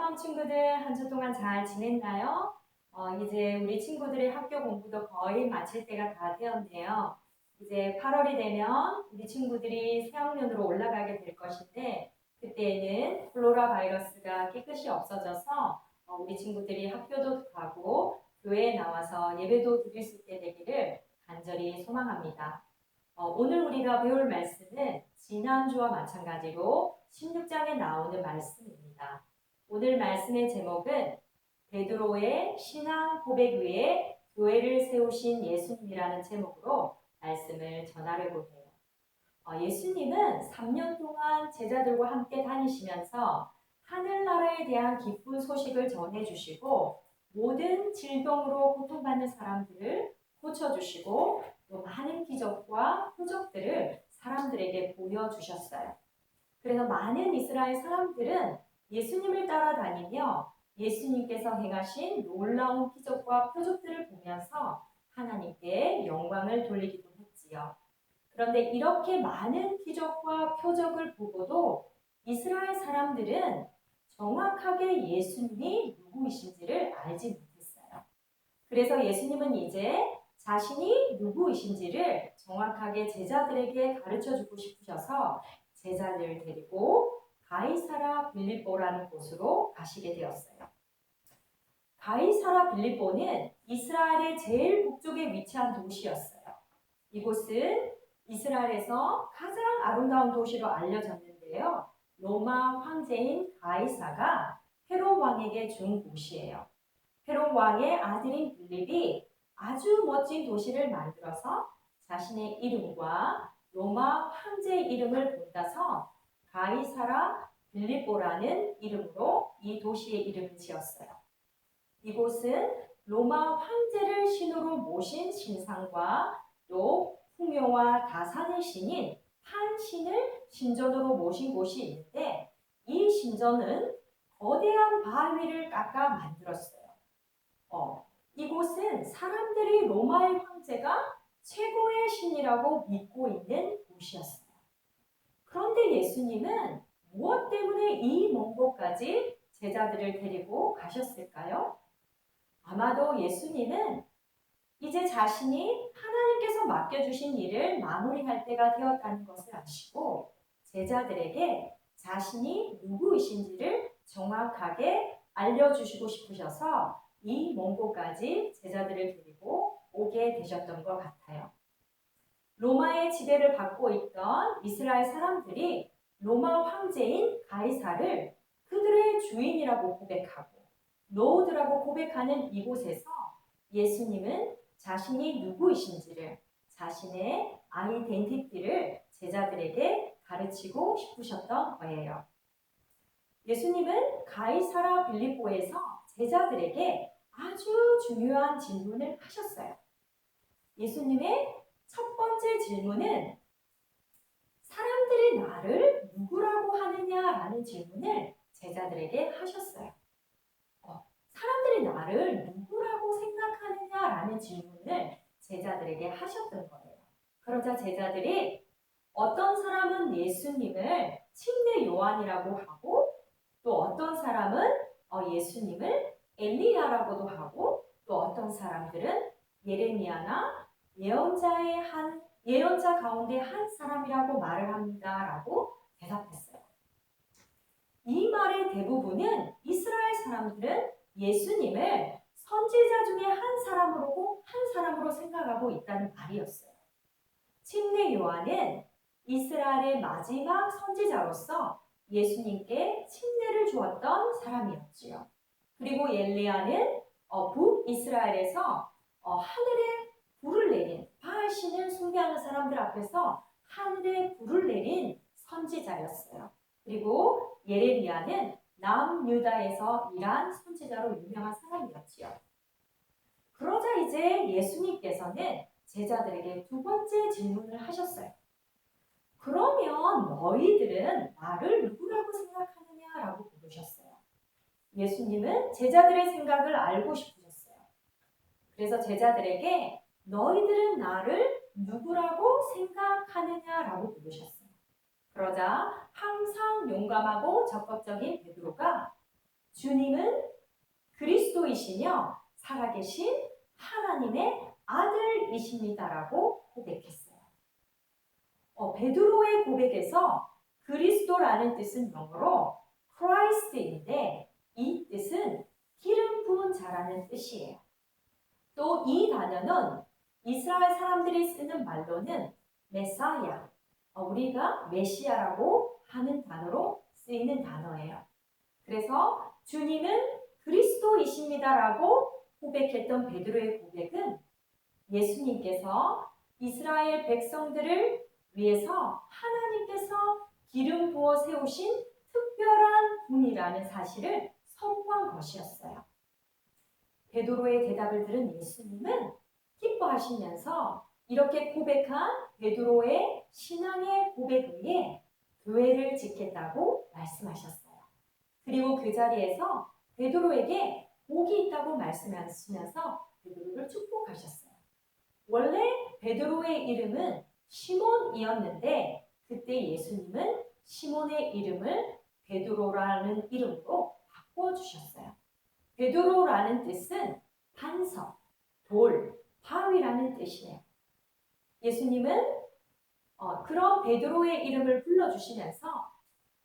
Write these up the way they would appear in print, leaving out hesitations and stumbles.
맘맘 친구들 한 주 동안 잘 지냈나요? 이제 우리 친구들의 학교 공부도 거의 마칠 때가 다 되었네요. 이제 8월이 되면 우리 친구들이 새학년으로 올라가게 될 것인데 그때에는 플로라 바이러스가 깨끗이 없어져서 우리 친구들이 학교도 가고 교회에 나와서 예배도 드릴 수 있게 되기를 간절히 소망합니다. 오늘 우리가 배울 말씀은 지난주와 마찬가지로 16장에 나오는 말씀입니다. 오늘 말씀의 제목은 베드로의 신앙 고백 위에 교회를 세우신 예수님이라는 제목으로 말씀을 전하려고 해요. 예수님은 3년 동안 제자들과 함께 다니시면서 하늘나라에 대한 기쁜 소식을 전해주시고 모든 질병으로 고통받는 사람들을 고쳐주시고 또 많은 기적과 표적들을 사람들에게 보여주셨어요. 그래서 많은 이스라엘 사람들은 예수님을 따라다니며 예수님께서 행하신 놀라운 기적과 표적들을 보면서 하나님께 영광을 돌리기도 했지요. 그런데 이렇게 많은 기적과 표적을 보고도 이스라엘 사람들은 정확하게 예수님이 누구이신지를 알지 못했어요. 그래서 예수님은 이제 자신이 누구이신지를 정확하게 제자들에게 가르쳐 주고 싶으셔서 제자들을 데리고 가이사라 빌립보라는 곳으로 가시게 되었어요. 가이사라 빌립보는 이스라엘의 제일 북쪽에 위치한 도시였어요. 이곳은 이스라엘에서 가장 아름다운 도시로 알려졌는데요. 로마 황제인 가이사가 헤롯 왕에게 준 곳이에요. 헤롯 왕의 아들인 빌립이 아주 멋진 도시를 만들어서 자신의 이름과 로마 황제의 이름을 본따서 가이사라 빌립보라는 이름으로 이 도시의 이름을 지었어요. 이곳은 로마 황제를 신으로 모신 신상과 또 풍요와 다산의 신인 한신을 신전으로 모신 곳이 있는데 이 신전은 거대한 바위 위를 깎아 만들었어요. 이곳은 사람들이 로마의 황제가 최고의 신이라고 믿고 있는 곳이었어요. 그런데 예수님은 무엇 때문에 이 먼 곳까지 제자들을 데리고 가셨을까요? 아마도 예수님은 이제 자신이 하나님께서 맡겨주신 일을 마무리할 때가 되었다는 것을 아시고 제자들에게 자신이 누구이신지를 정확하게 알려주시고 싶으셔서 이 먼 곳까지 제자들을 데리고 오게 되셨던 것 같아요. 로마의 지배를 받고 있던 이스라엘 사람들이 로마 황제인 가이사를 그들의 주인이라고 고백하고 노드라고 고백하는 이곳에서 예수님은 자신이 누구이신지를 자신의 아이덴티티를 제자들에게 가르치고 싶으셨던 거예요. 예수님은 가이사라 빌립보에서 제자들에게 아주 중요한 질문을 하셨어요. 예수님의 첫 번째 질문은 사람들이 나를 누구라고 하느냐라는 질문을 제자들에게 하셨어요. 사람들이 나를 누구라고 생각하느냐라는 질문을 제자들에게 하셨던 거예요. 그러자 제자들이 어떤 사람은 예수님을 침례 요한이라고 하고 또 어떤 사람은 예수님을 엘리야라고도 하고 또 어떤 사람들은 예레미야나 예언자 가운데 한 사람이라고 말을 합니다라고 대답했어요. 이 말의 대부분은 이스라엘 사람들은 예수님을 선지자 중에 한 사람으로 생각하고 있다는 말이었어요. 침례 요한은 이스라엘의 마지막 선지자로서 예수님께 침례를 주었던 사람이었지요. 그리고 엘리야는 북이스라엘에서 하늘에 불을 내린 바알 신을 숭배하는 사람들 앞에서 하늘에 불을 내린 선지자였어요. 그리고 예레미야는 남유다에서 일한 선지자로 유명한 사람이었지요. 그러자 이제 예수님께서는 제자들에게 두 번째 질문을 하셨어요. 그러면 너희들은 나를 누구라고 생각하느냐라고 물으셨어요. 예수님은 제자들의 생각을 알고 싶으셨어요. 그래서 제자들에게 너희들은 나를 누구라고 생각하느냐라고 물으셨어요. 그러자 항상 용감하고 적극적인 베드로가 주님은 그리스도이시며 살아계신 하나님의 아들이십니다라고 고백했어요. 베드로의 고백에서 그리스도라는 뜻은 영어로 Christ인데 이 뜻은 기름 부은 자라는 뜻이에요. 또 이 단어는 이스라엘 사람들이 쓰는 말로는 메사야, 우리가 메시아라고 하는 단어로 쓰이는 단어예요. 그래서 주님은 그리스도이십니다라고 고백했던 베드로의 고백은 예수님께서 이스라엘 백성들을 위해서 하나님께서 기름 부어 세우신 특별한 분이라는 사실을 선포한 것이었어요. 베드로의 대답을 들은 예수님은 기뻐하시면서 이렇게 고백한 베드로의 신앙의 고백 위에 교회를 짓겠다고 말씀하셨어요. 그리고 그 자리에서 베드로에게 복이 있다고 말씀하시면서 베드로를 축복하셨어요. 원래 베드로의 이름은 시몬이었는데 그때 예수님은 시몬의 이름을 베드로라는 이름으로 바꿔주셨어요. 베드로라는 뜻은 반석, 돌, 바위라는 뜻이에요. 예수님은 그런 베드로의 이름을 불러주시면서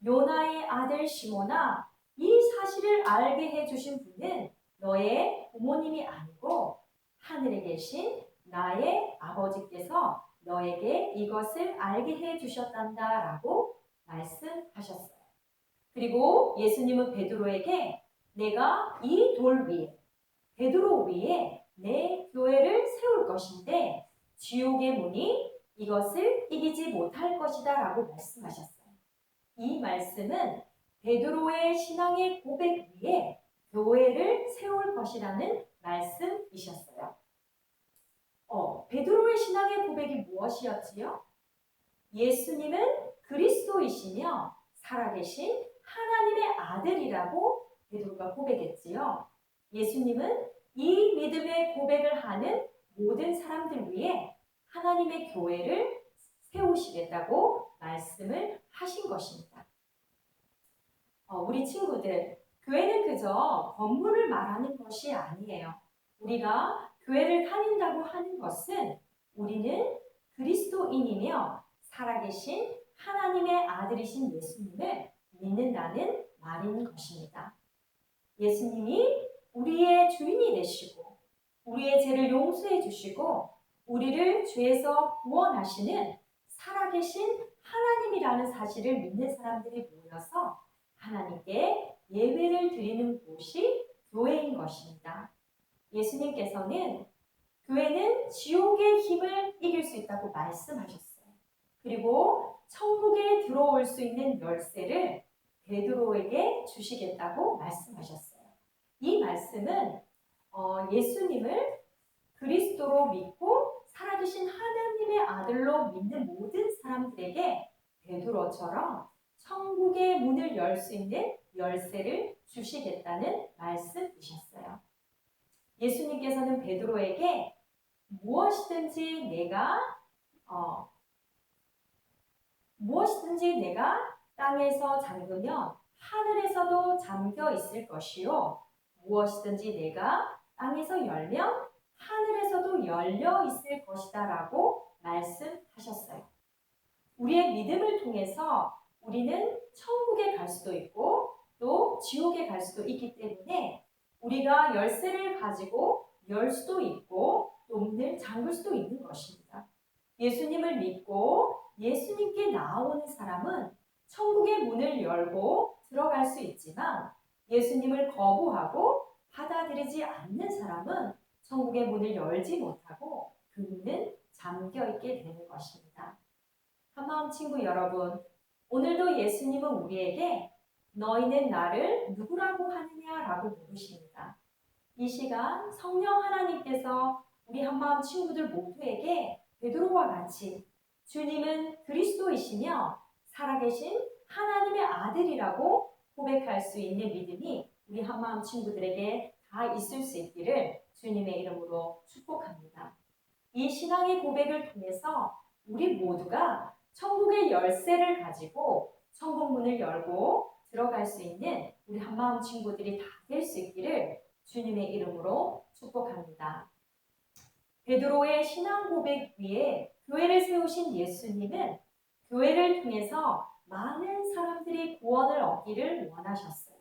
요나의 아들 시몬아, 이 사실을 알게 해주신 분은 너의 부모님이 아니고 하늘에 계신 나의 아버지께서 너에게 이것을 알게 해주셨단다 라고 말씀하셨어요. 그리고 예수님은 베드로에게 내가 이 돌 위에, 베드로 위에 내 교회를 세울 것인데 지옥의 문이 이것을 이기지 못할 것이다 라고 말씀하셨어요. 이 말씀은 베드로의 신앙의 고백 위에 교회를 세울 것이라는 말씀이셨어요. 베드로의 신앙의 고백이 무엇이었지요? 예수님은 그리스도이시며 살아계신 하나님의 아들이라고 베드로가 고백했지요. 예수님은 이 믿음의 고백을 하는 모든 사람들 위해 하나님의 교회를 세우시겠다고 말씀을 하신 것입니다. 우리 친구들, 교회는 그저 건물을 말하는 것이 아니에요. 우리가 교회를 다닌다고 하는 것은 우리는 그리스도인이며 살아계신 하나님의 아들이신 예수님을 믿는다는 말인 것입니다. 예수님이 우리의 주인이 되시고 우리의 죄를 용서해 주시고 우리를 죄에서 구원하시는 살아계신 하나님이라는 사실을 믿는 사람들이 모여서 하나님께 예배를 드리는 곳이 교회인 것입니다. 예수님께서는 교회는 지옥의 힘을 이길 수 있다고 말씀하셨어요. 그리고 천국에 들어올 수 있는 열쇠를 베드로에게 주시겠다고 말씀하셨어요. 이 말씀은 예수님을 그리스도로 믿고 살아계신 하나님의 아들로 믿는 모든 사람들에게 베드로처럼 천국의 문을 열 수 있는 열쇠를 주시겠다는 말씀이셨어요. 예수님께서는 베드로에게 무엇이든지 내가 땅에서 잠그면 하늘에서도 잠겨 있을 것이요 무엇이든지 내가 땅에서 열면 하늘에서도 열려 있을 것이다 라고 말씀하셨어요. 우리의 믿음을 통해서 우리는 천국에 갈 수도 있고 또 지옥에 갈 수도 있기 때문에 우리가 열쇠를 가지고 열 수도 있고 또 문을 잠글 수도 있는 것입니다. 예수님을 믿고 예수님께 나아오는 사람은 천국의 문을 열고 들어갈 수 있지만 예수님을 거부하고 받아들이지 않는 사람은 천국의 문을 열지 못하고 그 문은 잠겨있게 되는 것입니다. 한마음 친구 여러분, 오늘도 예수님은 우리에게 너희는 나를 누구라고 하느냐라고 물으십니다. 이 시간 성령 하나님께서 우리 한마음 친구들 모두에게 베드로와 같이 주님은 그리스도이시며 살아계신 하나님의 아들이라고 고백할 수 있는 믿음이 우리 한마음 친구들에게 다 있을 수 있기를 주님의 이름으로 축복합니다. 이 신앙의 고백을 통해서 우리 모두가 천국의 열쇠를 가지고 천국 문을 열고 들어갈 수 있는 우리 한마음 친구들이 다 될 수 있기를 주님의 이름으로 축복합니다. 베드로의 신앙 고백 위에 교회를 세우신 예수님은 교회를 통해서 많은 사람들이 구원을 얻기를 원하셨어요.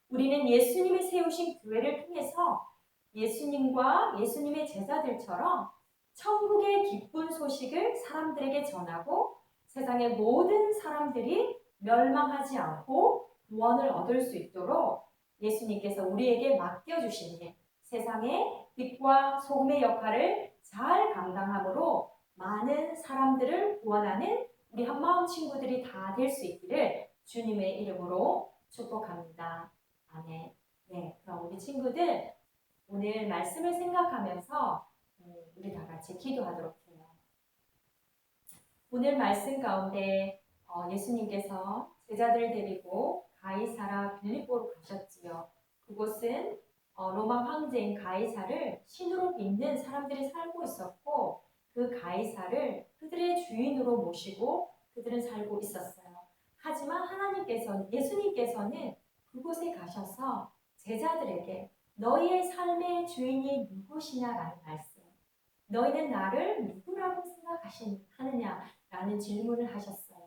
우리는 예수님이 세우신 교회를 통해서 예수님과 예수님의 제자들처럼 천국의 기쁜 소식을 사람들에게 전하고 세상의 모든 사람들이 멸망하지 않고 구원을 얻을 수 있도록 예수님께서 우리에게 맡겨주신 일, 세상의 빛과 소금의 역할을 잘 감당함으로 많은 사람들을 구원하는 우리 한마음 친구들이 다 될 수 있기를 주님의 이름으로 축복합니다. 아멘. 네, 그럼 우리 친구들 오늘 말씀을 생각하면서 우리 다 같이 기도하도록 해요. 오늘 말씀 가운데 예수님께서 제자들을 데리고 가이사라 빌립보로 가셨지요. 그곳은 로마 황제인 가이사를 신으로 믿는 사람들이 살고 있었고 그 가이사를 그들의 주인으로 모시고 그들은 살고 있었어요. 하지만 예수님께서는 그곳에 가셔서 제자들에게 너희의 삶의 주인이 누구시냐라는 말씀, 너희는 나를 누구라고 생각하느냐라는 질문을 하셨어요.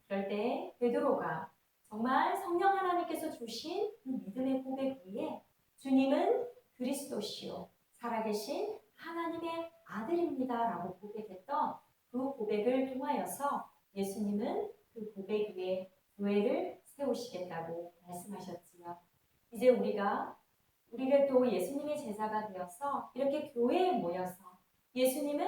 그럴 때 베드로가 정말 성령 하나님께서 주신 그 믿음의 고백 위에 주님은 그리스도시요 살아계신 하나님의 아들입니다라고 고백했던 그 고백을 통하여서 예수님은 그 고백 위에 교회를 세우시겠다고 말씀하셨지요. 이제 우리가 또 예수님의 제자가 되어서 이렇게 교회에 모여서 예수님은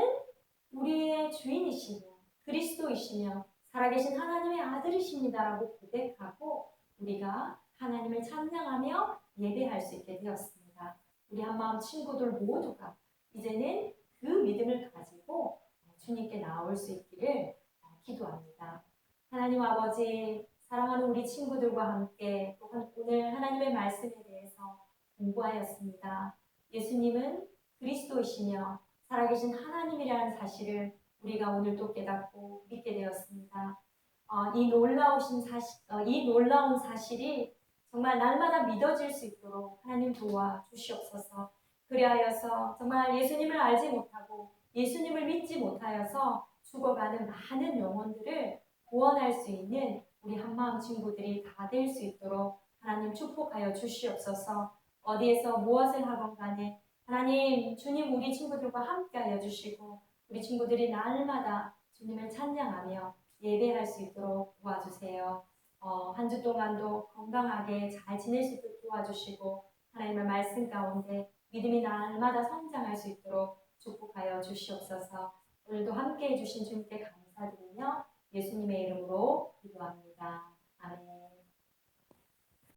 우리의 주인이시며 그리스도이시며 살아계신 하나님의 아들이십니다라고 고백하고 우리가 하나님을 찬양하며 예배할 수 있게 되었습니다. 우리 한마음 친구들 모두가 이제는 그 믿음을 가지고 주님께 나올 수 있기를 기도합니다. 하나님 아버지, 사랑하는 우리 친구들과 함께 또한 오늘 하나님의 말씀에 대해서 공부하였습니다. 예수님은 그리스도이시며 살아계신 하나님이라는 사실을 우리가 오늘 또 깨닫고 믿게 되었습니다. 이 놀라운 사실이 정말 날마다 믿어질 수 있도록 하나님 도와주시옵소서. 그리하여서 정말 예수님을 알지 못하고 예수님을 믿지 못하여서 죽어가는 많은 영혼들을 구원할 수 있는 우리 한마음 친구들이 다 될 수 있도록 하나님 축복하여 주시옵소서. 어디에서 무엇을 하건 간에 하나님 주님 우리 친구들과 함께하여 주시고 우리 친구들이 날마다 주님을 찬양하며 예배할 수 있도록 도와주세요. 한 주 동안도 건강하게 잘 지낼 수 있도록 도와주시고 하나님의 말씀 가운데 믿음이 날마다 성장할 수 있도록 축복하여 주시옵소서. 오늘도 함께해 주신 주님께 감사드리며 예수님의 이름으로